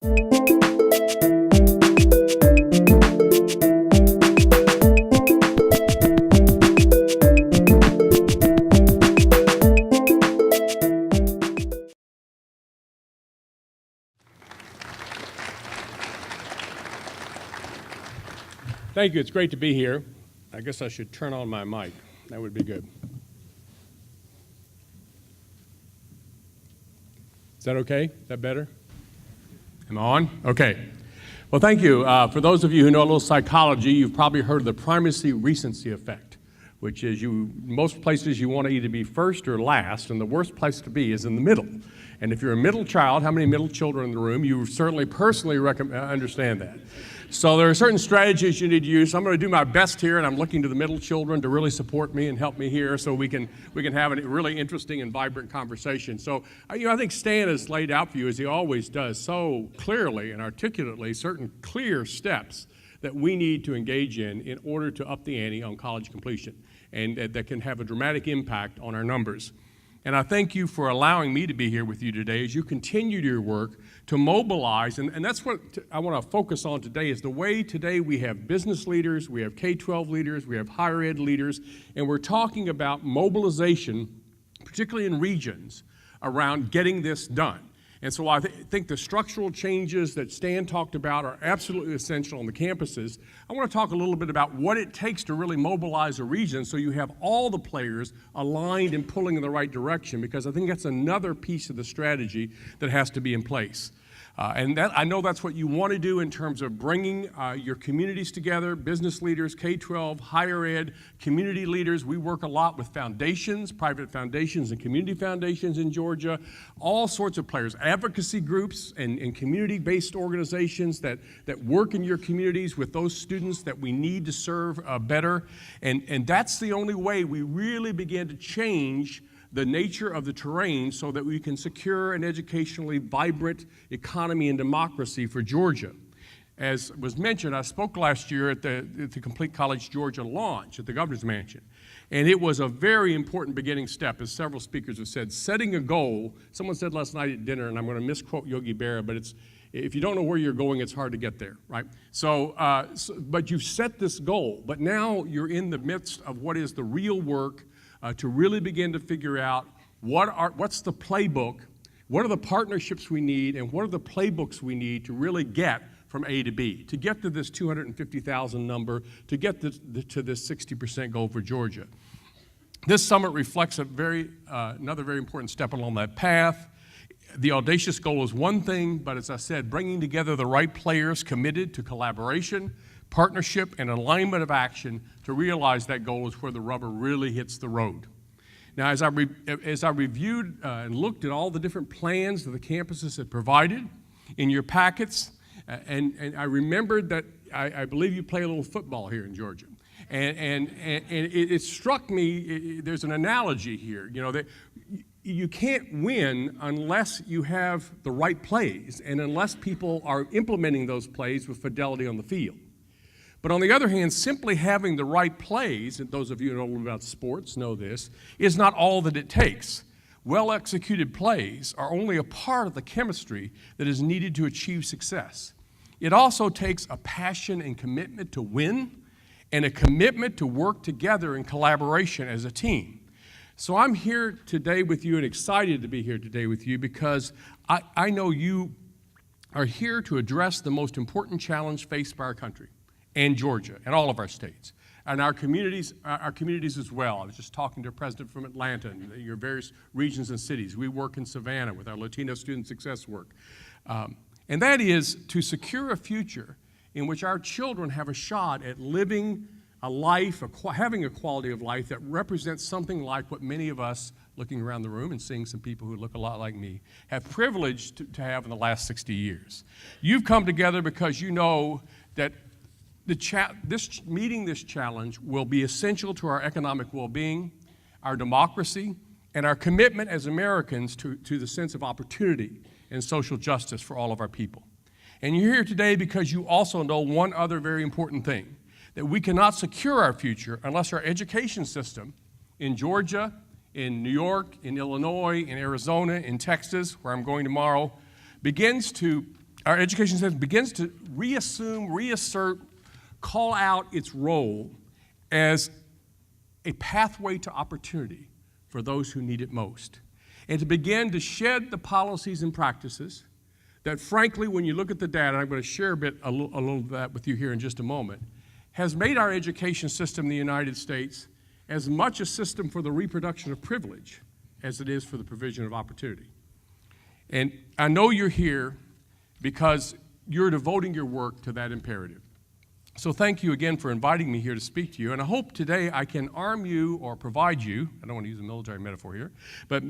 Thank you. It's great to be here. I guess I should turn on my mic. That would be good. Is that okay? Is that better? Am I on? Okay. Well, thank you. For those of you who know a little psychology, you've probably heard of the primacy-recency effect, which is most places you want to either be first or last, and the worst place to be is in the middle. And if you're a middle child, how many middle children in the room, you certainly personally understand that. So there are certain strategies you need to use. I'm going to do my best here, and I'm looking to the middle children to really support me and help me here so we can have a really interesting and vibrant conversation. So I think Stan has laid out for you, as he always does, so clearly and articulately certain clear steps that we need to engage in order to up the ante on college completion, and that can have a dramatic impact on our numbers. And I thank you for allowing me to be here with you today as you continue your work to mobilize, and that's what I want to focus on today, is the way today we have business leaders, we have K-12 leaders, we have higher ed leaders, and we're talking about mobilization, particularly in regions, around getting this done. And so I think the structural changes that Stan talked about are absolutely essential on the campuses. I want to talk a little bit about what it takes to really mobilize a region so you have all the players aligned and pulling in the right direction, because I think that's another piece of the strategy that has to be in place. And I know that's what you want to do in terms of bringing your communities together, business leaders, K-12, higher ed, community leaders. We work a lot with foundations, private foundations and community foundations in Georgia, all sorts of players, advocacy groups and community-based organizations that work in your communities with those students that we need to serve better. And that's the only way we really begin to change the nature of the terrain so that we can secure an educationally vibrant economy and democracy for Georgia. As was mentioned, I spoke last year at the Complete College Georgia launch at the Governor's Mansion. And it was a very important beginning step, as several speakers have said, setting a goal. Someone said last night at dinner, and I'm going to misquote Yogi Berra, but if you don't know where you're going, it's hard to get there, right? But you've set this goal, but now you're in the midst of what is the real work to really begin to figure out what's the playbook, what are the partnerships we need, and what are the playbooks we need to really get from A to B, to get to this 250,000 number, to get to this 60% goal for Georgia. This summit reflects another very important step along that path. The audacious goal is one thing, but as I said, bringing together the right players committed to collaboration, partnership, and alignment of action to realize that goal is where the rubber really hits the road. Now, as I reviewed and looked at all the different plans that the campuses had provided in your packets, and I remembered that I believe you play a little football here in Georgia. And it struck me, there's an analogy here, that you can't win unless you have the right plays and unless people are implementing those plays with fidelity on the field. But on the other hand, simply having the right plays, and those of you who know a little about sports know this, is not all that it takes. Well-executed plays are only a part of the chemistry that is needed to achieve success. It also takes a passion and commitment to win and a commitment to work together in collaboration as a team. So I'm here today with you and excited to be here today with you because I know you are here to address the most important challenge faced by our country and Georgia and all of our states and our communities as well. I was just talking to a president from Atlanta and your various regions and cities. We work in Savannah with our Latino student success work. And that is to secure a future in which our children have a shot at living a life, having a quality of life that represents something like what many of us, looking around the room and seeing some people who look a lot like me, have privileged to have in the last 60 years. You've come together because you know that meeting this challenge will be essential to our economic well-being, our democracy, and our commitment as Americans to the sense of opportunity and social justice for all of our people. And you're here today because you also know one other very important thing, that we cannot secure our future unless our education system in Georgia, in New York, in Illinois, in Arizona, in Texas, where I'm going tomorrow, begins to our education system begins to reassert, call out its role as a pathway to opportunity for those who need it most, and to begin to shed the policies and practices that, frankly, when you look at the data, I'm going to share a little of that with you here in just a moment, has made our education system in the United States as much a system for the reproduction of privilege as it is for the provision of opportunity. And I know you're here because you're devoting your work to that imperative. So thank you again for inviting me here to speak to you, and I hope today I can arm you or provide you, I don't want to use a military metaphor here, but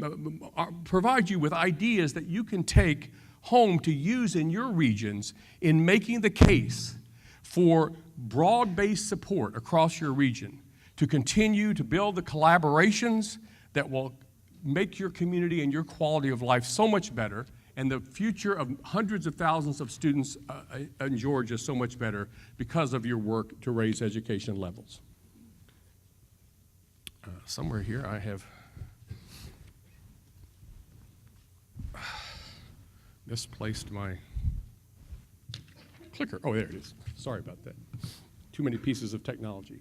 provide you with ideas that you can take home to use in your regions in making the case for broad-based support across your region to continue to build the collaborations that will make your community and your quality of life so much better, and the future of hundreds of thousands of students in Georgia so much better because of your work to raise education levels. Somewhere here I have misplaced my clicker. Oh, there it is. Sorry about that. Too many pieces of technology.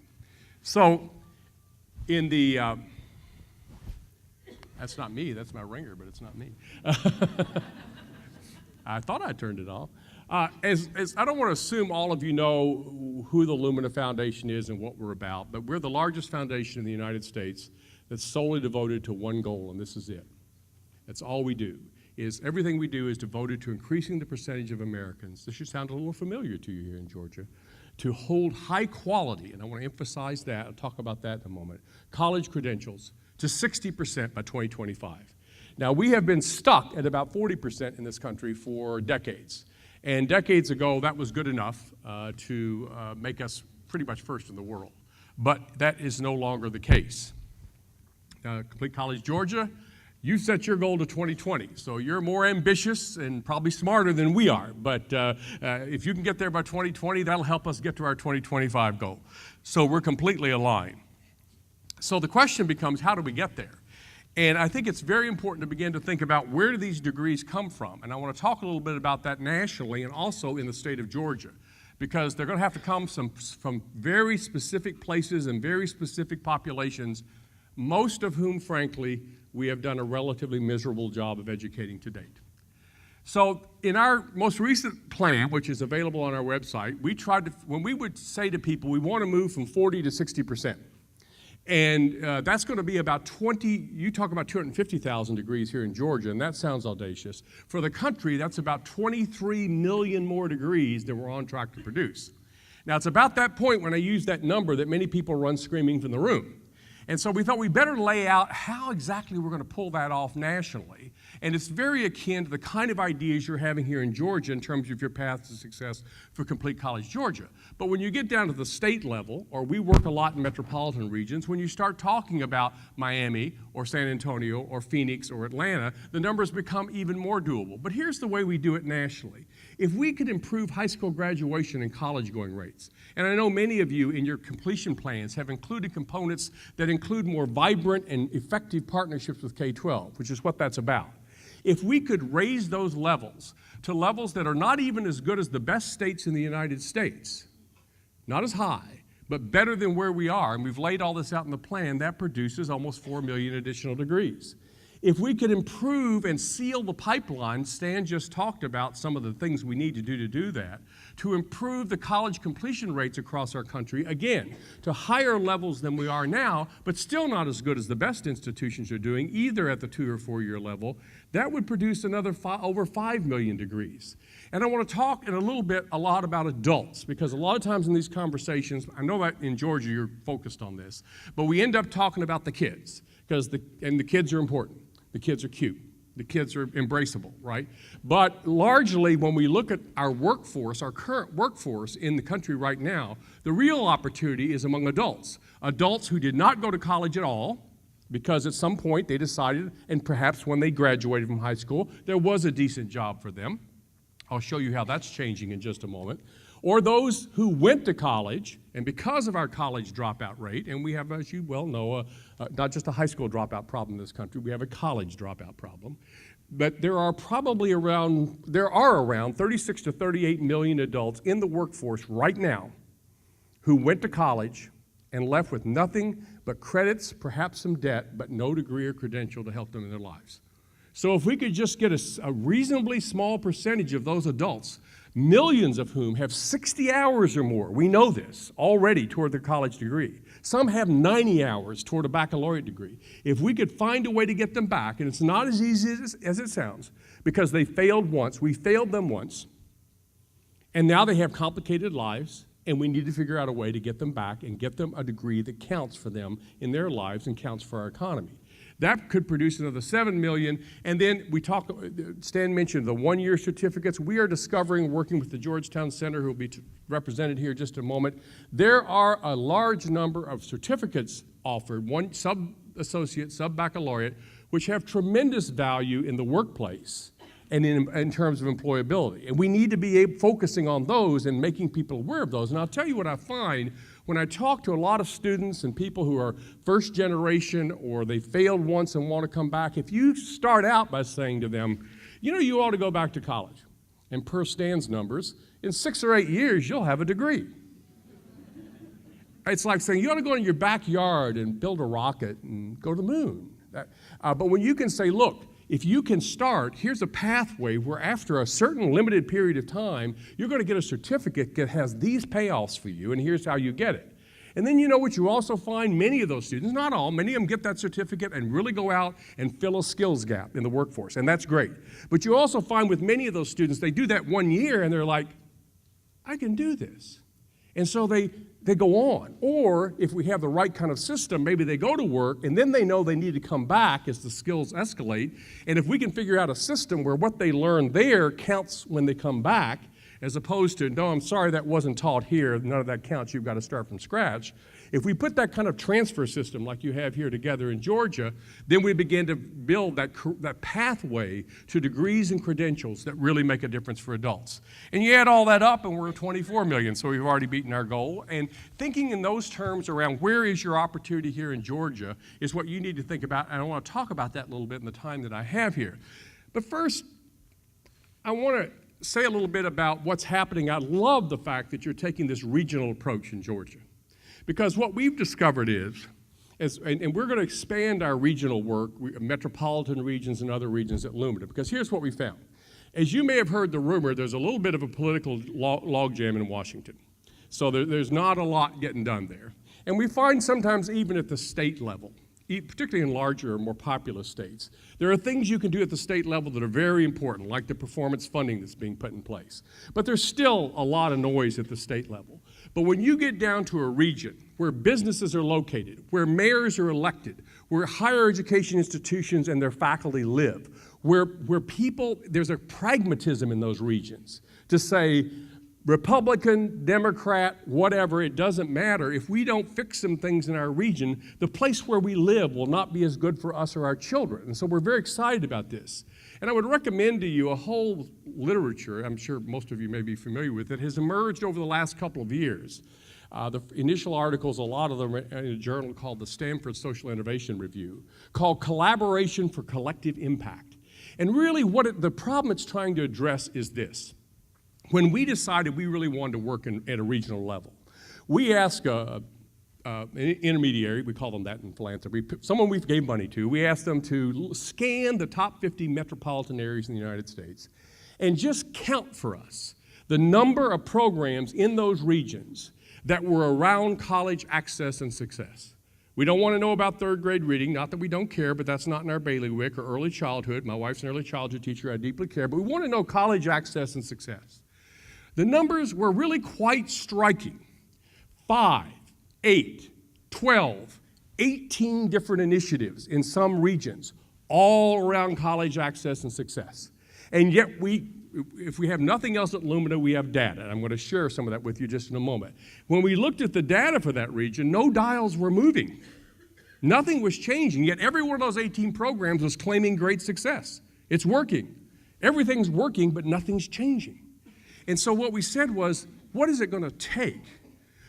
So in the, that's not me, that's my ringer, but it's not me. I thought I turned it off. As I don't want to assume all of you know who the Lumina Foundation is and what we're about, but we're the largest foundation in the United States that's solely devoted to one goal, and this is it. That's all we do. Everything we do is devoted to increasing the percentage of Americans, this should sound a little familiar to you here in Georgia, to hold high quality, and I want to emphasize that, I'll talk about that in a moment, college credentials to 60% by 2025. Now, we have been stuck at about 40% in this country for decades. And decades ago, that was good enough to make us pretty much first in the world. But that is no longer the case. Complete College Georgia, you set your goal to 2020. So you're more ambitious and probably smarter than we are. But if you can get there by 2020, that'll help us get to our 2025 goal. So we're completely aligned. So the question becomes, how do we get there? And I think it's very important to begin to think about where do these degrees come from? And I want to talk a little bit about that nationally and also in the state of Georgia, because they're going to have to come from very specific places and very specific populations, most of whom, frankly, we have done a relatively miserable job of educating to date. So in our most recent plan, which is available on our website, we tried to, when we would say to people, we want to move from 40 to 60%. And that's going to be about 20, you talk about 250,000 degrees here in Georgia, and that sounds audacious. For the country, that's about 23 million more degrees than we're on track to produce. Now, it's about that point when I use that number that many people run screaming from the room. And so we thought we better lay out how exactly we're going to pull that off nationally. And it's very akin to the kind of ideas you're having here in Georgia in terms of your path to success for Complete College Georgia. But when you get down to the state level, or we work a lot in metropolitan regions, when you start talking about Miami or San Antonio or Phoenix or Atlanta, the numbers become even more doable. But here's the way we do it nationally. If we could improve high school graduation and college going rates, and I know many of you in your completion plans have included components that include more vibrant and effective partnerships with K-12, which is what that's about. If we could raise those levels to levels that are not even as good as the best states in the United States, not as high, but better than where we are, and we've laid all this out in the plan, that produces almost 4 million additional degrees. If we could improve and seal the pipeline, Stan just talked about some of the things we need to do that, to improve the college completion rates across our country, again, to higher levels than we are now, but still not as good as the best institutions are doing, either at the 2 or 4 year level, that would produce another over 5 million degrees. And I want to talk in a lot about adults, because a lot of times in these conversations, I know that in Georgia you're focused on this, but we end up talking about the kids, and the kids are important. The kids are cute. The kids are embraceable, right? But largely, when we look at our workforce, our current workforce in the country right now, the real opportunity is among adults. Adults who did not go to college at all, because at some point they decided, and perhaps when they graduated from high school, there was a decent job for them. I'll show you how that's changing in just a moment. Or those who went to college, and because of our college dropout rate, and we have, as you well know, not just a high school dropout problem in this country, we have a college dropout problem. but there are around 36 to 38 million adults in the workforce right now who went to college and left with nothing but credits, perhaps some debt, but no degree or credential to help them in their lives. So if we could just get a reasonably small percentage of those adults, millions of whom have 60 hours or more, we know this already, toward their college degree. Some have 90 hours toward a baccalaureate degree. If we could find a way to get them back, and it's not as easy as it sounds, because they failed once, we failed them once, and now they have complicated lives, and we need to figure out a way to get them back and get them a degree that counts for them in their lives and counts for our economy. That could produce another 7 million. And then Stan mentioned the one-year certificates. We are discovering, working with the Georgetown Center, who will be represented here in just a moment, there are a large number of certificates offered, one sub-associate, sub-baccalaureate, which have tremendous value in the workplace and in terms of employability. And we need to be focusing on those and making people aware of those. And I'll tell you what I find when I talk to a lot of students and people who are first generation or they failed once and want to come back, if you start out by saying to them, you know, you ought to go back to college, and per Stan's numbers, in 6 or 8 years, you'll have a degree. It's like saying you ought to go in your backyard and build a rocket and go to the moon. But when you can say, look, if you can start, here's a pathway where after a certain limited period of time, you're going to get a certificate that has these payoffs for you, and here's how you get it. And then you know what you also find? Many of those students, not all, many of them get that certificate and really go out and fill a skills gap in the workforce, and that's great. But you also find with many of those students, they do that 1 year, and they're like, I can do this. And so they go on. Or if we have the right kind of system, maybe they go to work and then they know they need to come back as the skills escalate. And if we can figure out a system where what they learn there counts when they come back, as opposed to, no, I'm sorry, that wasn't taught here, none of that counts, you've got to start from scratch. If we put that kind of transfer system like you have here together in Georgia, then we begin to build that pathway to degrees and credentials that really make a difference for adults. And you add all that up and we're at 24 million, so we've already beaten our goal. And thinking in those terms around where is your opportunity here in Georgia is what you need to think about, and I want to talk about that a little bit in the time that I have here. But first, I want to say a little bit about what's happening. I love the fact that you're taking this regional approach in Georgia. Because what we've discovered is, and we're going to expand our regional work, metropolitan regions and other regions at Lumina, because here's what we found. As you may have heard the rumor, there's a little bit of a political logjam in Washington. So there's not a lot getting done there. And we find sometimes even at the state level, particularly in larger or more populous states, there are things you can do at the state level that are very important, like the performance funding that's being put in place. But there's still a lot of noise at the state level. But when you get down to a region where businesses are located, where mayors are elected, where higher education institutions and their faculty live, where people, there's a pragmatism in those regions to say, Republican, Democrat, whatever, it doesn't matter. If we don't fix some things in our region, the place where we live will not be as good for us or our children. And so we're very excited about this. And I would recommend to you a whole literature, I'm sure most of you may be familiar with it, has emerged over the last couple of years. The initial articles, a lot of them are in a journal called the Stanford Social Innovation Review, called Collaboration for Collective Impact. And really the problem it's trying to address is this. When we decided we really wanted to work at a regional level, we asked an intermediary, we call them that in philanthropy, someone we gave money to, we asked them to scan the top 50 metropolitan areas in the United States and just count for us the number of programs in those regions that were around college access and success. We don't want to know about third grade reading, not that we don't care, but that's not in our bailiwick, or early childhood. My wife's an early childhood teacher, I deeply care, but we want to know college access and success. The numbers were really quite striking. 5, 8, 12, 18 different initiatives in some regions, all around college access and success. And yet if we have nothing else at Lumina, we have data. And I'm going to share some of that with you just in a moment. When we looked at the data for that region, no dials were moving. Nothing was changing, yet every one of those 18 programs was claiming great success. It's working. Everything's working, but nothing's changing. And so what we said was, what is it going to take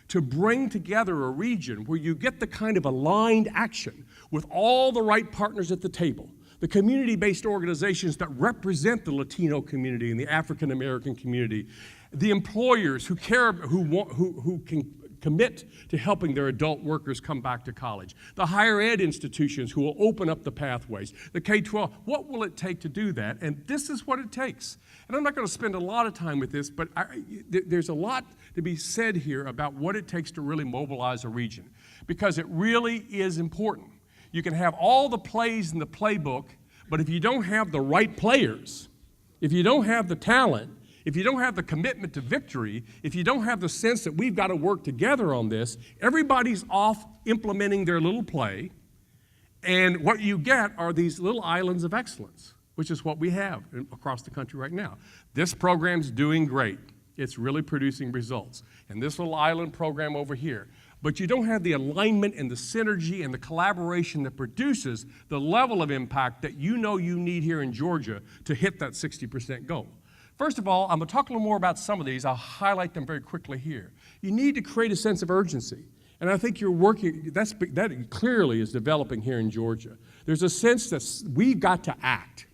to bring together a region where you get the kind of aligned action with all the right partners at the table, the community-based organizations that represent the Latino community and the African American community, the employers who care, who can commit to helping their adult workers come back to college, the higher ed institutions who will open up the pathways, the K-12. What will it take to do that? And this is what it takes. And I'm not going to spend a lot of time with this, but there's a lot to be said here about what it takes to really mobilize a region, because it really is important. You can have all the plays in the playbook, but if you don't have the right players, if you don't have the talent, if you don't have the commitment to victory, if you don't have the sense that we've got to work together on this, everybody's off implementing their little play, and what you get are these little islands of excellence, which is what we have across the country right now. This program's doing great. It's really producing results. And this little island program over here. But you don't have the alignment and the synergy and the collaboration that produces the level of impact that you know you need here in Georgia to hit that 60% goal. First of all, I'm going to talk a little more about some of these. I'll highlight them very quickly here. You need to create a sense of urgency. And I think you're working, that clearly is developing here in Georgia. There's a sense that we've got to act.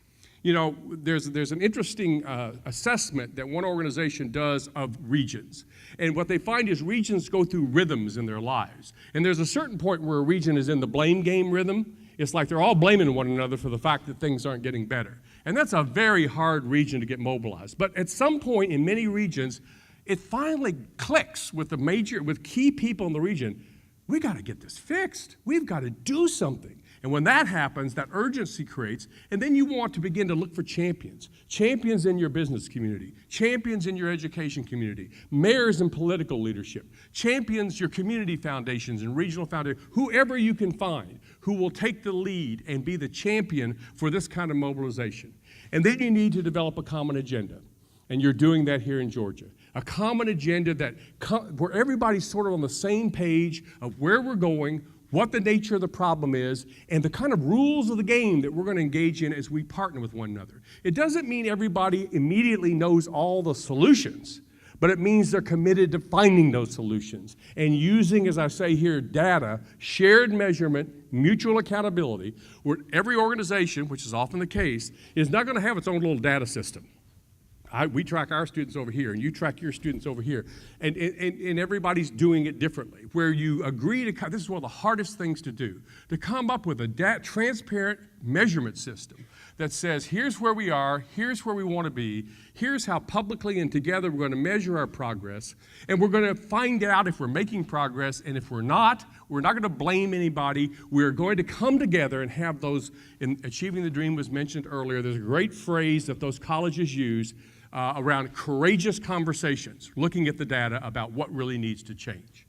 You know, there's an interesting assessment that one organization does of regions. And what they find is regions go through rhythms in their lives. And there's a certain point where a region is in the blame game rhythm. It's like they're all blaming one another for the fact that things aren't getting better. And that's a very hard region to get mobilized. But at some point in many regions, it finally clicks with key people in the region. We got to get this fixed. We've got to do something. And when that happens, that urgency creates, and then you want to begin to look for champions. Champions in your business community, champions in your education community, mayors in political leadership, champions, your community foundations and regional foundations, whoever you can find who will take the lead and be the champion for this kind of mobilization. And then you need to develop a common agenda. And you're doing that here in Georgia. A common agenda where everybody's sort of on the same page of where we're going, what the nature of the problem is, and the kind of rules of the game that we're going to engage in as we partner with one another. It doesn't mean everybody immediately knows all the solutions, but it means they're committed to finding those solutions and using, as I say here, data, shared measurement, mutual accountability, where every organization, which is often the case, is not going to have its own little data system. We track our students over here, and you track your students over here, and everybody's doing it differently. Where you agree to, this is one of the hardest things to do, to come up with a transparent measurement system that says, here's where we are, here's where we want to be, here's how publicly and together we're going to measure our progress, and we're going to find out if we're making progress, and if we're not going to blame anybody. We're going to come together and have those, in Achieving the Dream was mentioned earlier, there's a great phrase that those colleges use, around courageous conversations, looking at the data about what really needs to change.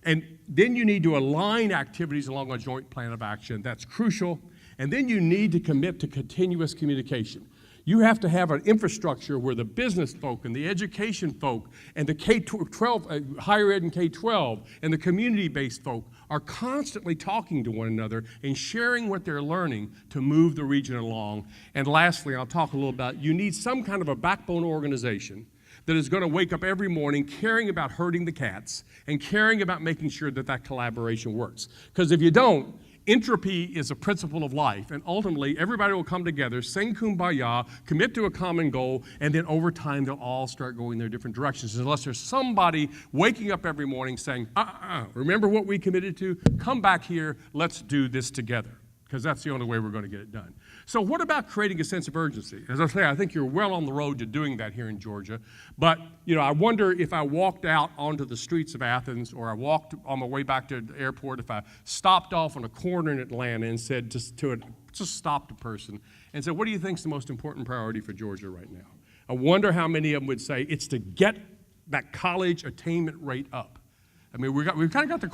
And then you need to align activities along a joint plan of action. That's crucial. And then you need to commit to continuous communication. You have to have an infrastructure where the business folk and the education folk and the K-12, higher ed and K-12 and the community-based folk are constantly talking to one another and sharing what they're learning to move the region along. And lastly, I'll talk a little about, you need some kind of a backbone organization that is going to wake up every morning caring about herding the cats and caring about making sure that that collaboration works. Because if you don't, entropy is a principle of life, and ultimately everybody will come together, sing kumbaya, commit to a common goal, and then over time they'll all start going their different directions, unless there's somebody waking up every morning saying, remember what we committed to? Come back here, let's do this together, because that's the only way we're going to get it done. So what about creating a sense of urgency? As I say, I think you're well on the road to doing that here in Georgia. But, I wonder if I walked out onto the streets of Athens, or I walked on my way back to the airport, if I stopped off on a corner in Atlanta and said just stopped a person and said, what do you think is the most important priority for Georgia right now? I wonder how many of them would say it's to get that college attainment rate up. I mean, we've kind of got the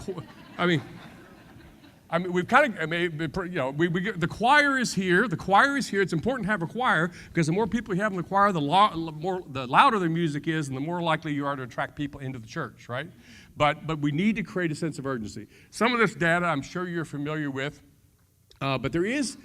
choir is here. The choir is here. It's important to have a choir, because the more people you have in the choir, the louder the music is, and the more likely you are to attract people into the church, right? But we need to create a sense of urgency. Some of this data I'm sure you're familiar with, but there is,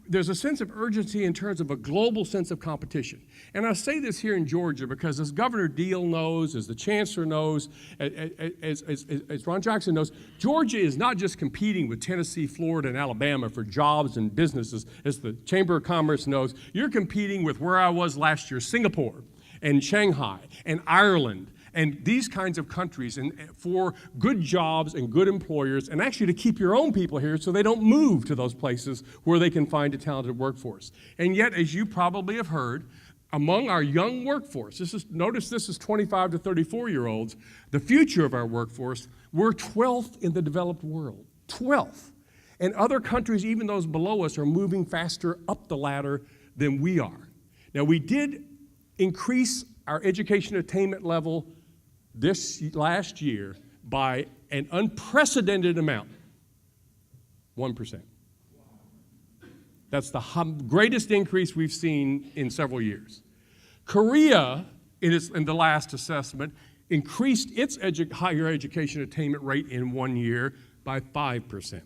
there's a sense of urgency in terms of a global sense of competition. And I say this here in Georgia because as Governor Deal knows, as the Chancellor knows, as Ron Jackson knows, Georgia is not just competing with Tennessee, Florida, and Alabama for jobs and businesses. As the Chamber of Commerce knows, you're competing with where I was last year, Singapore and Shanghai and Ireland and these kinds of countries, and for good jobs and good employers, and actually to keep your own people here so they don't move to those places where they can find a talented workforce. And yet, as you probably have heard, among our young workforce, notice this is 25 to 34-year-olds, the future of our workforce, we're 12th in the developed world, 12th. And other countries, even those below us, are moving faster up the ladder than we are. Now, we did increase our education attainment level this last year by an unprecedented amount, 1%. That's the greatest increase we've seen in several years. Korea, in the last assessment, increased its higher education attainment rate in 1 year by 5%.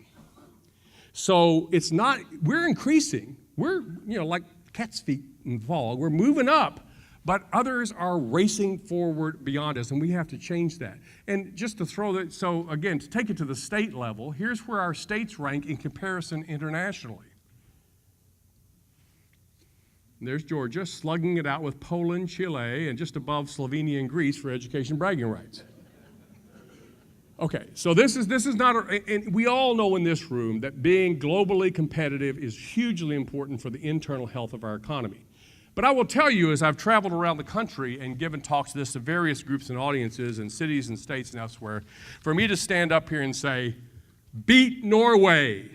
So it's not, we're increasing. We're, like cat's feet in fall. We're moving up. But others are racing forward beyond us, and we have to change that. And just to throw that, so again, to take it to the state level, here's where our states rank in comparison internationally. And there's Georgia, slugging it out with Poland, Chile, and just above Slovenia and Greece for education bragging rights. Okay, so this is not, and we all know in this room that being globally competitive is hugely important for the internal health of our economy. But I will tell you, as I've traveled around the country and given talks to this to various groups and audiences in cities and states and elsewhere, for me to stand up here and say, beat Norway.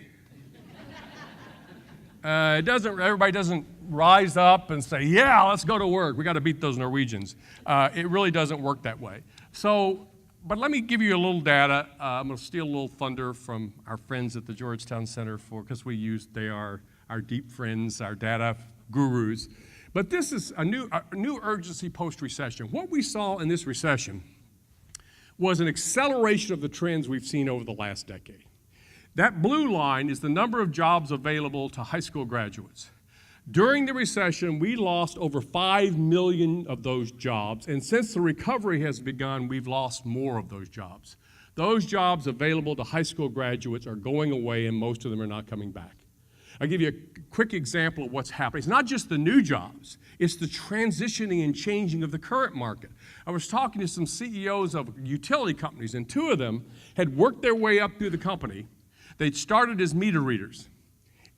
Everybody doesn't rise up and say, yeah, let's go to work. We got to beat those Norwegians. It really doesn't work that way. So, but let me give you a little data. I'm going to steal a little thunder from our friends at the Georgetown Center because they are our deep friends, our data gurus. But this is a new urgency post-recession. What we saw in this recession was an acceleration of the trends we've seen over the last decade. That blue line is the number of jobs available to high school graduates. During the recession, we lost over 5 million of those jobs, and since the recovery has begun, we've lost more of those jobs. Those jobs available to high school graduates are going away, and most of them are not coming back. I'll give you a quick example of what's happening. It's not just the new jobs, it's the transitioning and changing of the current market. I was talking to some CEOs of utility companies, and 2 of them had worked their way up through the company. They'd started as meter readers,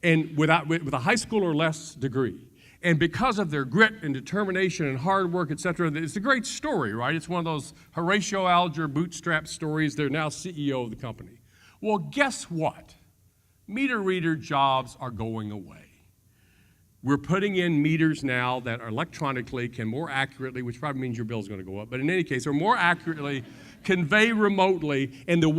and with a high school or less degree. And because of their grit and determination and hard work, et cetera, it's a great story, right? It's one of those Horatio Alger bootstrap stories. They're now CEO of the company. Well, guess what? Meter reader jobs are going away. We're putting in meters now that electronically can more accurately, which probably means your bill is going to go up, but in any case, or more accurately convey remotely. And the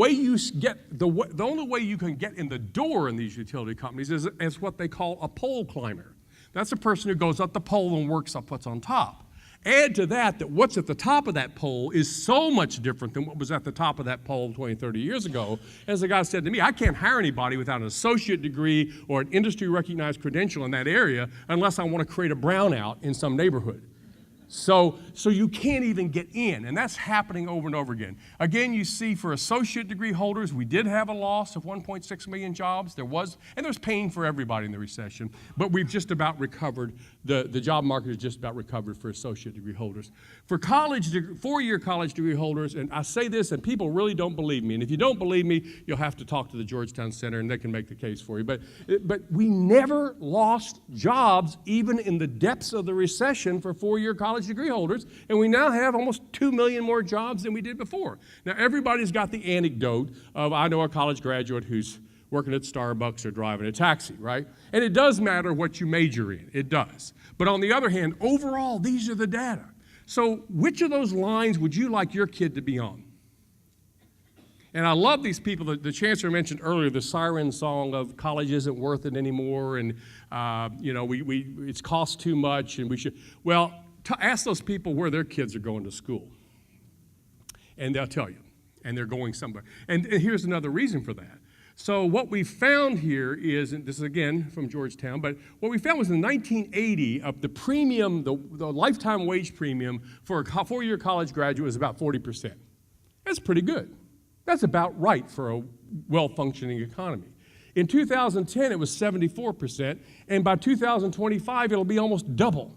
only way you can get in the door in these utility companies is what they call a pole climber. That's a person who goes up the pole and works up what's on top. Add to that what's at the top of that pole is so much different than what was at the top of that pole 20, 30 years ago. As the guy said to me, I can't hire anybody without an associate degree or an industry-recognized credential in that area unless I want to create a brownout in some neighborhood. So you can't even get in, and that's happening over and over again. Again, you see for associate degree holders, we did have a loss of 1.6 million jobs. There's pain for everybody in the recession, but we've just about recovered. The job market has just about recovered for associate degree holders. For four-year college degree holders, and I say this, and people really don't believe me, and if you don't believe me, you'll have to talk to the Georgetown Center, and they can make the case for you. But we never lost jobs, even in the depths of the recession, for four-year college degree holders, and we now have almost 2 million more jobs than we did before. Now, everybody's got the anecdote of, I know a college graduate who's working at Starbucks or driving a taxi, right? And it does matter what you major in. It does. But on the other hand, overall, these are the data. So which of those lines would you like your kid to be on? And I love these people. The Chancellor mentioned earlier the siren song of college isn't worth it anymore, and it's cost too much, and we should. Well, ask those people where their kids are going to school, and they'll tell you, and they're going somewhere. And here's another reason for that. So what we found here is, and this is again from Georgetown, but what we found was in 1980, the premium, the lifetime wage premium for a four-year college graduate was about 40%. That's pretty good. That's about right for a well-functioning economy. In 2010, it was 74%, and by 2025, it'll be almost double.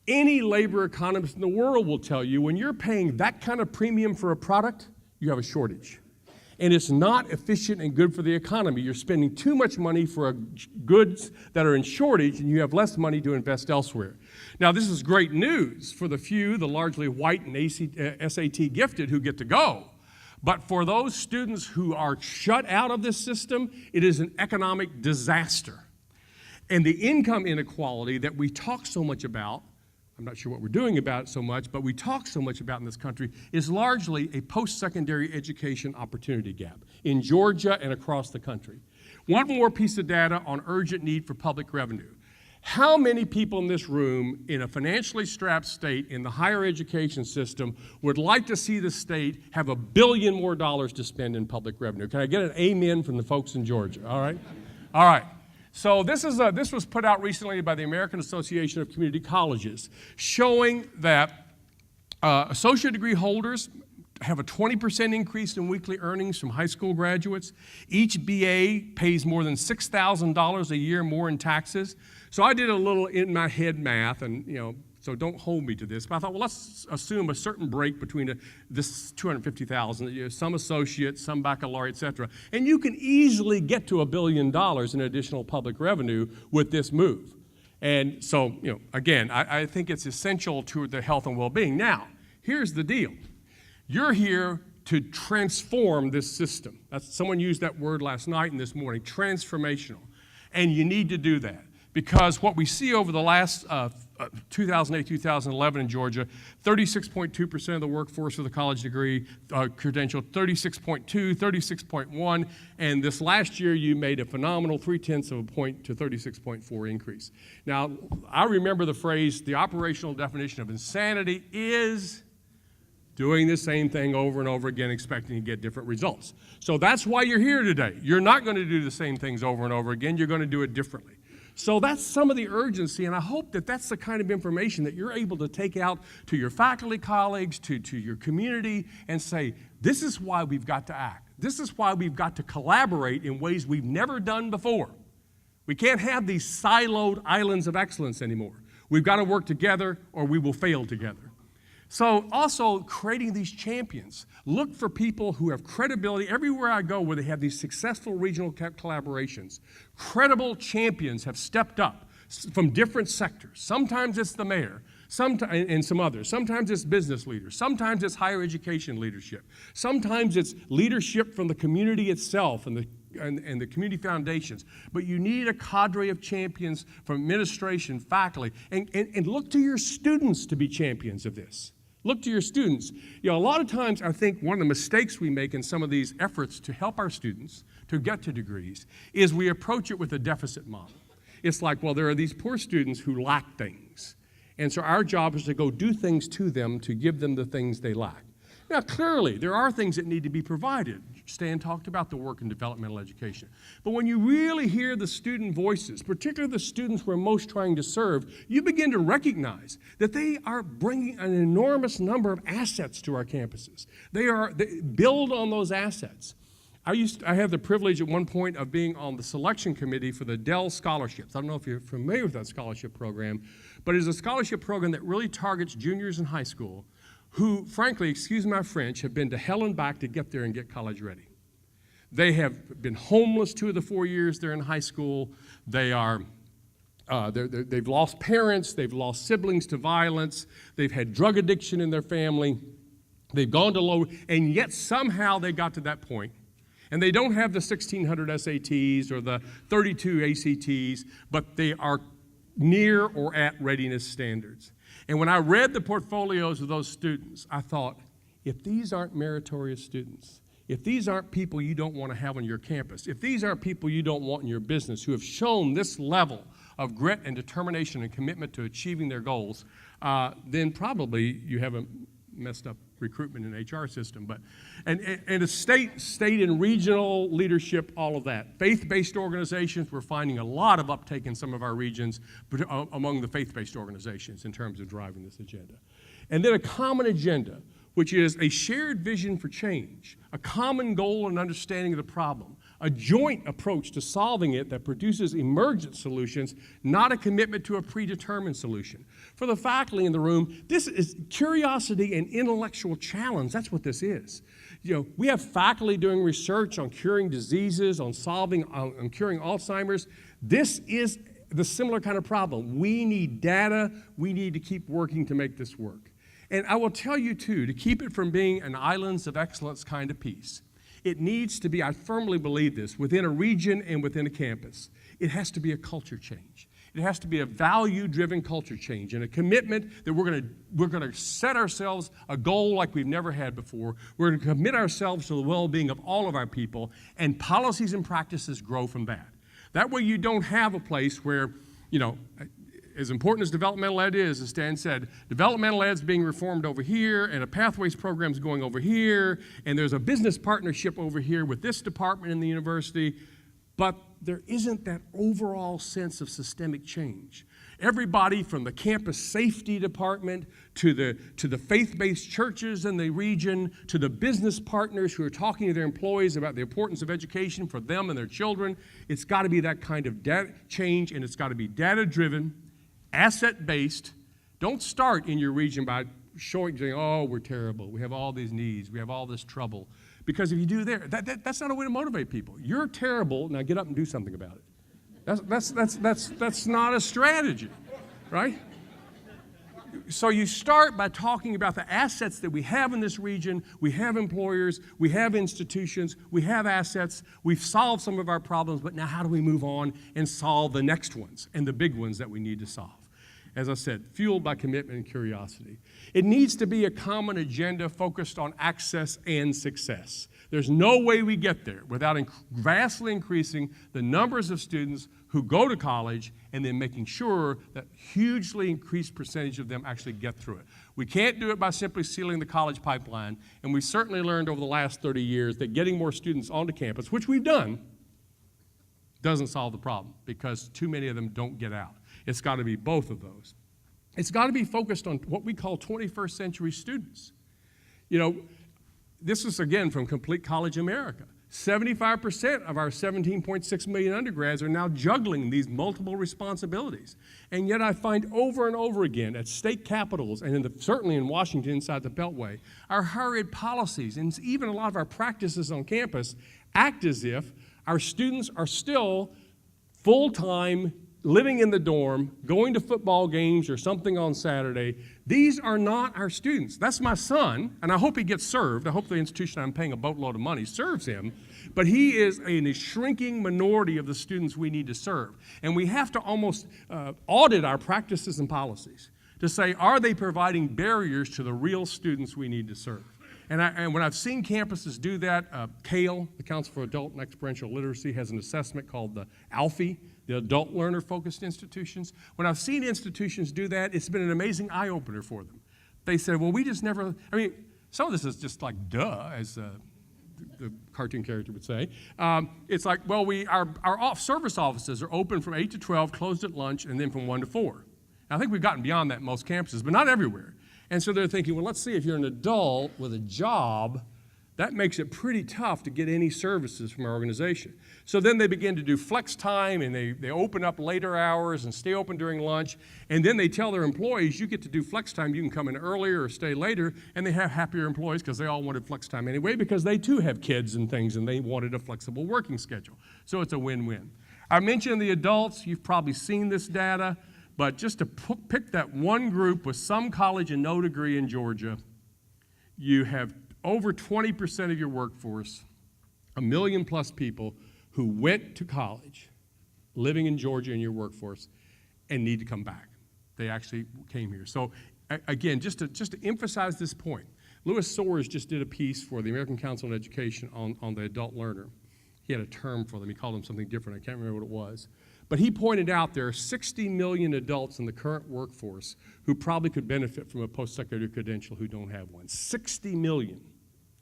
Any labor economist in the world will tell you when you're paying that kind of premium for a product, you have a shortage. And it's not efficient and good for the economy. You're spending too much money for goods that are in shortage, and you have less money to invest elsewhere. Now, this is great news for the few, the largely white and SAT gifted who get to go. But for those students who are shut out of this system, it is an economic disaster. And the income inequality that we talk so much about, I'm not sure what we're doing about it so much, but we talk so much about in this country, is largely a post-secondary education opportunity gap in Georgia and across the country. One more piece of data on urgent need for public revenue. How many people in this room in a financially strapped state in the higher education system would like to see the state have $1 billion more to spend in public revenue? Can I get an amen from the folks in Georgia? All right? All right. So this was put out recently by the American Association of Community Colleges, showing that associate degree holders have a 20% increase in weekly earnings from high school graduates. Each BA pays more than $6,000 a year more in taxes. So I did a little in my head math, and so don't hold me to this, but I thought, well, let's assume a certain break between this $250,000, some associate, some baccalaureate, et cetera, and you can easily get to $1 billion in additional public revenue with this move. And so, again, I think it's essential to the health and well-being. Now, here's the deal. You're here to transform this system. Someone used that word last night and this morning, transformational. And you need to do that. Because what we see over the last 2008, 2011 in Georgia, 36.2% of the workforce with a college degree credentialed, 36.2, 36.1, and this last year you made a phenomenal 0.3 of a point to 36.4 increase. Now, I remember the phrase, the operational definition of insanity is doing the same thing over and over again, expecting to get different results. So that's why you're here today. You're not going to do the same things over and over again. You're going to do it differently. So that's some of the urgency, and I hope that that's the kind of information that you're able to take out to your faculty colleagues, to your community, and say, this is why we've got to act. This is why we've got to collaborate in ways we've never done before. We can't have these siloed islands of excellence anymore. We've got to work together or we will fail together. So also creating these champions. Look for people who have credibility everywhere I go where they have these successful regional collaborations. Credible champions have stepped up from different sectors. Sometimes it's the mayor, and some others. Sometimes it's business leaders. Sometimes it's higher education leadership. Sometimes it's leadership from the community itself and the community foundations. But you need a cadre of champions from administration, faculty, and look to your students to be champions of this. Look to your students. A lot of times I think one of the mistakes we make in some of these efforts to help our students to get to degrees is we approach it with a deficit model. It's like, well, there are these poor students who lack things. And so our job is to go do things to them to give them the things they lack. Now, clearly, there are things that need to be provided. Stan talked about the work in developmental education. But when you really hear the student voices, particularly the students we're most trying to serve, you begin to recognize that they are bringing an enormous number of assets to our campuses. They build on those assets. I had the privilege at one point of being on the selection committee for the Dell Scholarships. I don't know if you're familiar with that scholarship program, but it's a scholarship program that really targets juniors in high school who, frankly, excuse my French, have been to hell and back to get there and get college ready. They have been homeless 2 of the 4 years they're in high school. They've lost parents. They've lost siblings to violence. They've had drug addiction in their family. They've gone to low, and yet somehow they got to that point. And they don't have the 1,600 SATs or the 32 ACTs, but they are near or at readiness standards. And when I read the portfolios of those students, I thought, if these aren't meritorious students, if these aren't people you don't want to have on your campus, if these aren't people you don't want in your business who have shown this level of grit and determination and commitment to achieving their goals, then probably you haven't messed up recruitment and HR system. But and a state and regional leadership, all of that. Faith-based organizations, we're finding a lot of uptake in some of our regions among the faith-based organizations in terms of driving this agenda. And then a common agenda, which is a shared vision for change, a common goal and understanding of the problem, a joint approach to solving it that produces emergent solutions, not a commitment to a predetermined solution. For the faculty in the room, this is curiosity and intellectual challenge. That's what this is. We have faculty doing research on curing diseases, on curing Alzheimer's. This is the similar kind of problem. We need data. We need to keep working to make this work. And I will tell you, too, to keep it from being an islands of excellence kind of piece, it needs to be, I firmly believe this, within a region and within a campus, it has to be a culture change. It has to be a value-driven culture change and a commitment that we're going to set ourselves a goal like we've never had before. We're going to commit ourselves to the well-being of all of our people, and policies and practices grow from that. That way you don't have a place where, as important as developmental ed is, as Stan said, developmental ed's being reformed over here, and a pathways program's going over here, and there's a business partnership over here with this department in the university, but there isn't that overall sense of systemic change. Everybody from the campus safety department to the faith-based churches in the region to the business partners who are talking to their employees about the importance of education for them and their children, it's got to be that kind of data change, and it's got to be data-driven, asset-based. Don't start in your region by saying, oh, we're terrible, we have all these needs, we have all this trouble. Because if you do that's not a way to motivate people. You're terrible, now get up and do something about it. That's not a strategy, right? So you start by talking about the assets that we have in this region. We have employers, we have institutions, we have assets, we've solved some of our problems, but now how do we move on and solve the next ones and the big ones that we need to solve? As I said, fueled by commitment and curiosity. It needs to be a common agenda focused on access and success. There's no way we get there without vastly increasing the numbers of students who go to college and then making sure that hugely increased percentage of them actually get through it. We can't do it by simply sealing the college pipeline, and we certainly learned over the last 30 years that getting more students onto campus, which we've done, doesn't solve the problem because too many of them don't get out. It's got to be both of those. It's got to be focused on what we call 21st century students. This is, again, from Complete College America. 75% of our 17.6 million undergrads are now juggling these multiple responsibilities. And yet I find over and over again at state capitals and certainly in Washington inside the Beltway, our higher ed policies and even a lot of our practices on campus act as if our students are still full-time living in the dorm, going to football games or something on Saturday. These are not our students. That's my son, and I hope he gets served. I hope the institution I'm paying a boatload of money serves him, but he is in a shrinking minority of the students we need to serve. And we have to almost audit our practices and policies to say, are they providing barriers to the real students we need to serve? And when I've seen campuses do that, CALE, the Council for Adult and Experiential Literacy, has an assessment called the ALFI, the Adult Learner-Focused Institutions. When I've seen institutions do that, it's been an amazing eye-opener for them. They said, well, we just never, some of this is just like duh, as the cartoon character would say. It's like, well, our service offices are open from 8 to 12, closed at lunch, and then from 1 to 4. I think we've gotten beyond that in most campuses, but not everywhere. And so they're thinking, well, let's see, if you're an adult with a job, that makes it pretty tough to get any services from our organization. So then they begin to do flex time, and they open up later hours and stay open during lunch, and then they tell their employees, you get to do flex time, you can come in earlier or stay later, and they have happier employees because they all wanted flex time anyway, because they too have kids and things, and they wanted a flexible working schedule. So it's a win-win. I mentioned the adults. You've probably seen this data, but just to pick that one group with some college and no degree in Georgia, you have over 20% of your workforce, 1 million plus people who went to college, living in Georgia in your workforce, and need to come back. They actually came here. So again, just to emphasize this point, Louis Soares just did a piece for the American Council on Education on the adult learner. He had a term for them. He called them something different. I can't remember what it was. But he pointed out there are 60 million adults in the current workforce who probably could benefit from a post-secondary credential who don't have one. 60 million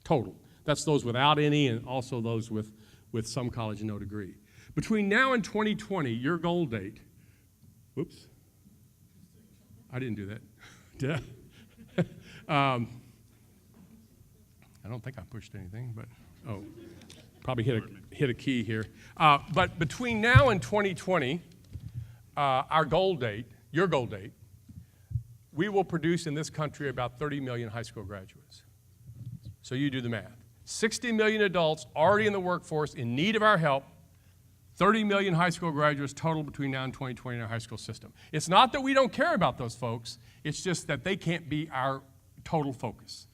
total. That's those without any and also those with some college and no degree. Between now and 2020, your goal date, whoops, I didn't do that. Did I? I don't think I pushed anything, but, probably hit a key here. But between now and 2020, our goal date, your goal date, we will produce in this country about 30 million high school graduates. So you do the math. 60 million adults already in the workforce in need of our help, 30 million high school graduates total between now and 2020 in our high school system. It's not that we don't care about those folks, it's just that they can't be our total focus.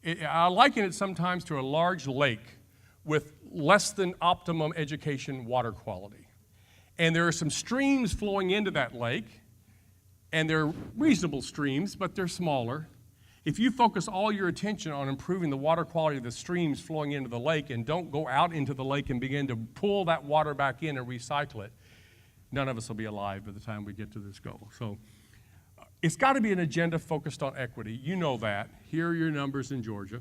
I liken it sometimes to a large lake with less than optimum education water quality. And there are some streams flowing into that lake, and they're reasonable streams, but they're smaller. If you focus all your attention on improving the water quality of the streams flowing into the lake and don't go out into the lake and begin to pull that water back in and recycle it, none of us will be alive by the time we get to this goal. So it's got to be an agenda focused on equity. You know that. Here are your numbers in Georgia.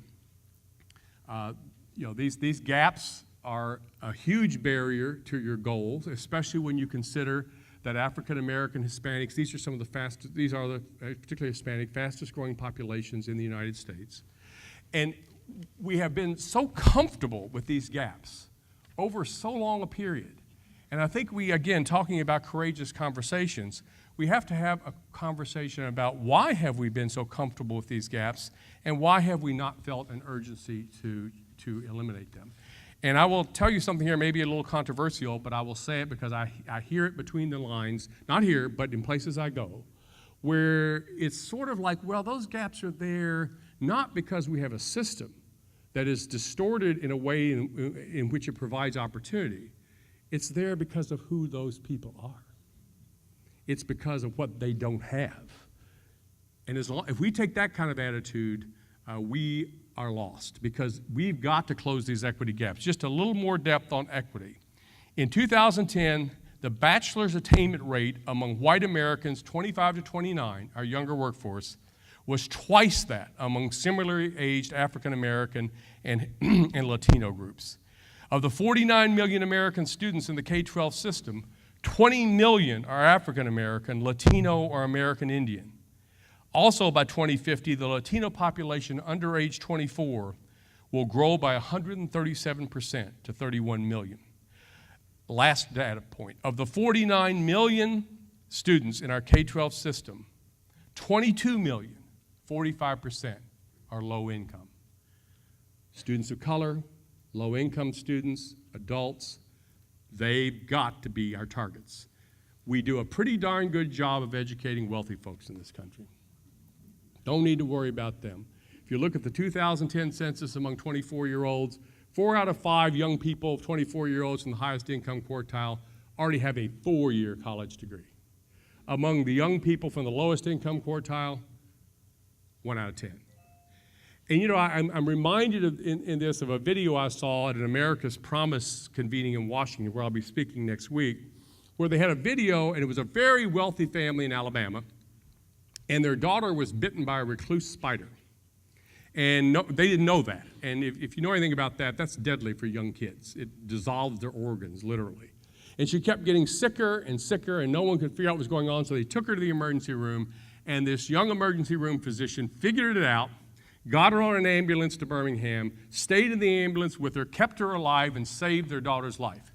These gaps are a huge barrier to your goals, especially when you consider that African American, Hispanics, these are the particularly Hispanic, fastest growing populations in the United States. And we have been so comfortable with these gaps over so long a period. And I think we, again, talking about courageous conversations, we have to have a conversation about why have we been so comfortable with these gaps and why have we not felt an urgency to eliminate them. And I will tell you something here, maybe a little controversial, but I will say it because I hear it between the lines, not here, but in places I go, where it's sort of like, well, those gaps are there not because we have a system that is distorted in a way in which it provides opportunity. It's there because of who those people are. It's because of what they don't have. And if we take that kind of attitude, we are lost because we've got to close these equity gaps. Just a little more depth on equity. In 2010, the bachelor's attainment rate among white Americans 25 to 29, our younger workforce, was twice that among similarly aged African American and Latino groups. Of the 49 million American students in the K-12 system, 20 million are African American, Latino, or American Indian. Also, by 2050, the Latino population under age 24 will grow by 137% to 31 million. Last data point, of the 49 million students in our K-12 system, 22 million, 45%, are low income. Students of color, low income students, adults, they've got to be our targets. We do a pretty darn good job of educating wealthy folks in this country. Don't need to worry about them. If you look at the 2010 census among 24-year-olds, 4 out of 5 young people, 24-year-olds in the highest income quartile, already have a 4-year college degree. Among the young people from the lowest income quartile, 1 out of 10. And I'm reminded in this of a video I saw at an America's Promise convening in Washington, where I'll be speaking next week, where they had a video, and it was a very wealthy family in Alabama, and their daughter was bitten by a recluse spider. And they didn't know that. And if you know anything about that, that's deadly for young kids. It dissolves their organs, literally. And she kept getting sicker and sicker, and no one could figure out what was going on, so they took her to the emergency room, and this young emergency room physician figured it out, got her on an ambulance to Birmingham, stayed in the ambulance with her, kept her alive, and saved their daughter's life.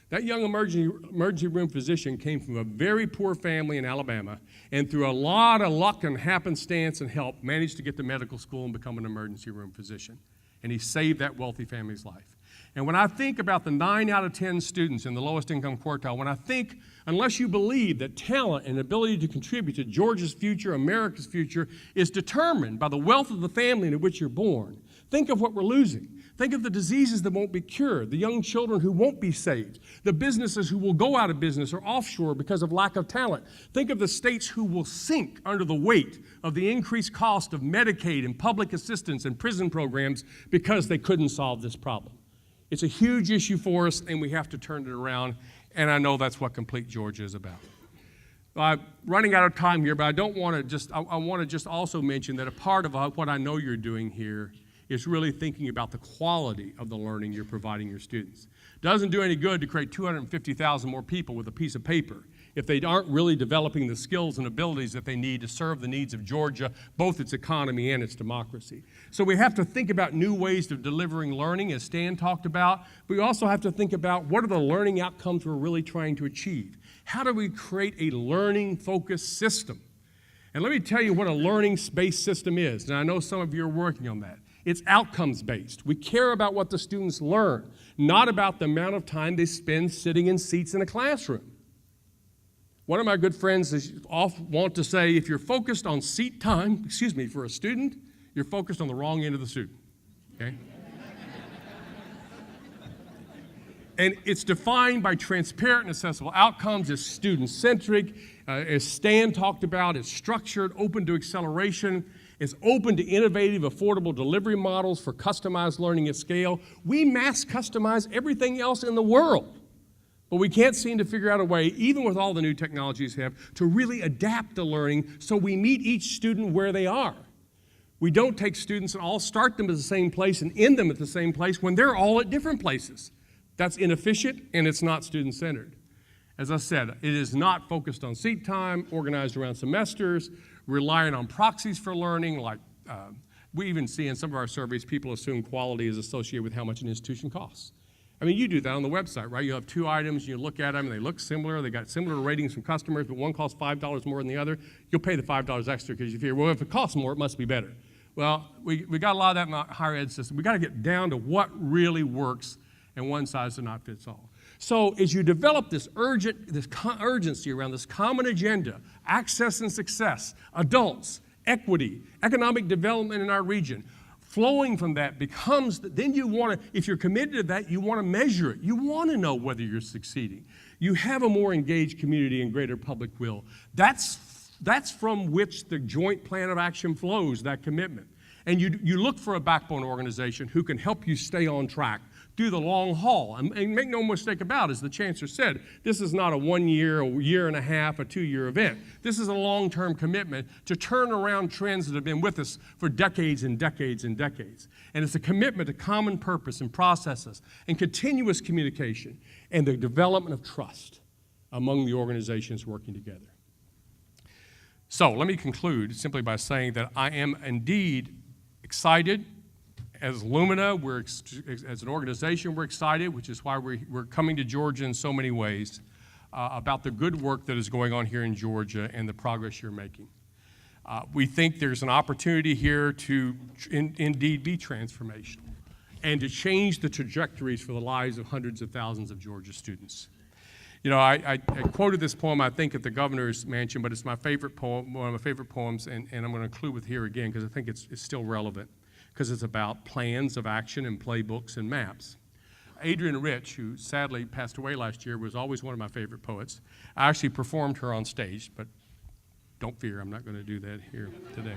That young emergency room physician came from a very poor family in Alabama, and through a lot of luck and happenstance and help, managed to get to medical school and become an emergency room physician. And he saved that wealthy family's life. And when I think about the 9 out of 10 students in the lowest income quartile, when I think, unless you believe that talent and ability to contribute to Georgia's future, America's future, is determined by the wealth of the family in which you're born, think of what we're losing. Think of the diseases that won't be cured, the young children who won't be saved, the businesses who will go out of business or offshore because of lack of talent. Think of the states who will sink under the weight of the increased cost of Medicaid and public assistance and prison programs because they couldn't solve this problem. It's a huge issue for us, and we have to turn it around. And I know that's what Complete Georgia is about. I'm running out of time here, but I want to just also mention that a part of what I know you're doing here is really thinking about the quality of the learning you're providing your students. Doesn't do any good to create 250,000 more people with a piece of paper if they aren't really developing the skills and abilities that they need to serve the needs of Georgia, both its economy and its democracy. So we have to think about new ways of delivering learning, as Stan talked about. But we also have to think about what are the learning outcomes we're really trying to achieve. How do we create a learning-focused system? And let me tell you what a learning-based system is. And I know some of you are working on that. It's outcomes-based. We care about what the students learn, not about the amount of time they spend sitting in seats in a classroom. One of my good friends often want to say, if you're focused on seat time, for a student, you're focused on the wrong end of the student, okay? And it's defined by transparent and accessible outcomes. It's student-centric. As Stan talked about, it's structured, open to acceleration. It's open to innovative, affordable delivery models for customized learning at scale. We mass customize everything else in the world. But we can't seem to figure out a way, even with all the new technologies we have, to really adapt the learning so we meet each student where they are. We don't take students and all start them at the same place and end them at the same place when they're all at different places. That's inefficient and it's not student-centered. As I said, it is not focused on seat time, organized around semesters, relying on proxies for learning, like we even see in some of our surveys, people assume quality is associated with how much an institution costs. I mean, you do that on the website, right? You have two items, you look at them, and they look similar. They got similar ratings from customers, but one costs $5 more than the other. You'll pay the $5 extra because you figure, well, if it costs more, it must be better. Well, we got a lot of that in the higher ed system. We got to get down to what really works, and one size does not fit all. So as you develop this urgency around this common agenda, access and success, adults, equity, economic development in our region, flowing from that becomes, then you want to, if you're committed to that, you want to measure it. You want to know whether you're succeeding. You have a more engaged community and greater public will. That's from which the joint plan of action flows, that commitment. And you look for a backbone organization who can help you stay on track through the long haul. And make no mistake about it, as the Chancellor said, this is not a 1 year, a year and a half, a 2-year event. This is a long-term commitment to turn around trends that have been with us for decades and decades and decades. And it's a commitment to common purpose and processes and continuous communication and the development of trust among the organizations working together. So let me conclude simply by saying that I am indeed excited. As Lumina, as an organization, we're excited, which is why we're coming to Georgia in so many ways, about the good work that is going on here in Georgia and the progress you're making. We think there's an opportunity here to indeed be transformational and to change the trajectories for the lives of hundreds of thousands of Georgia students. You know, I quoted this poem, I think, at the governor's mansion, but it's my favorite poem, one of my favorite poems, and I'm going to include it here again because I think it's still relevant, because it's about plans of action and playbooks and maps. Adrienne Rich, who sadly passed away last year, was always one of my favorite poets. I actually performed her on stage, but don't fear, I'm not going to do that here today.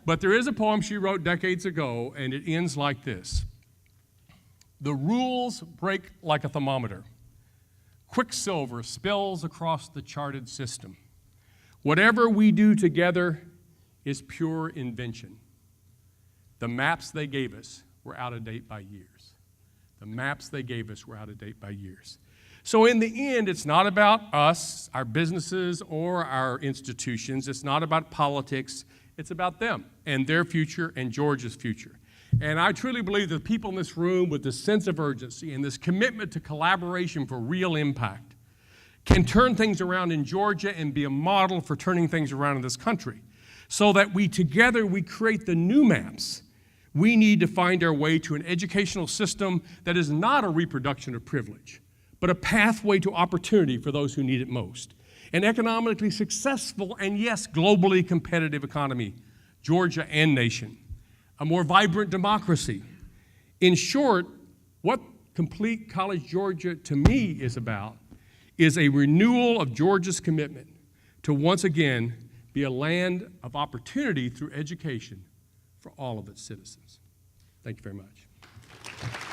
But there is a poem she wrote decades ago, and it ends like this. The rules break like a thermometer. Quicksilver spills across the charted system. Whatever we do together is pure invention. The maps they gave us were out of date by years. The maps they gave us were out of date by years. So in the end, it's not about us, our businesses, or our institutions. It's not about politics. It's about them and their future and Georgia's future. And I truly believe that the people in this room with this sense of urgency and this commitment to collaboration for real impact can turn things around in Georgia and be a model for turning things around in this country, so that together we create the new maps. We need to find our way to an educational system that is not a reproduction of privilege, but a pathway to opportunity for those who need it most. An economically successful and, yes, globally competitive economy, Georgia and nation. A more vibrant democracy. In short, what Complete College Georgia to me is about is a renewal of Georgia's commitment to once again be a land of opportunity through education for all of its citizens. Thank you very much.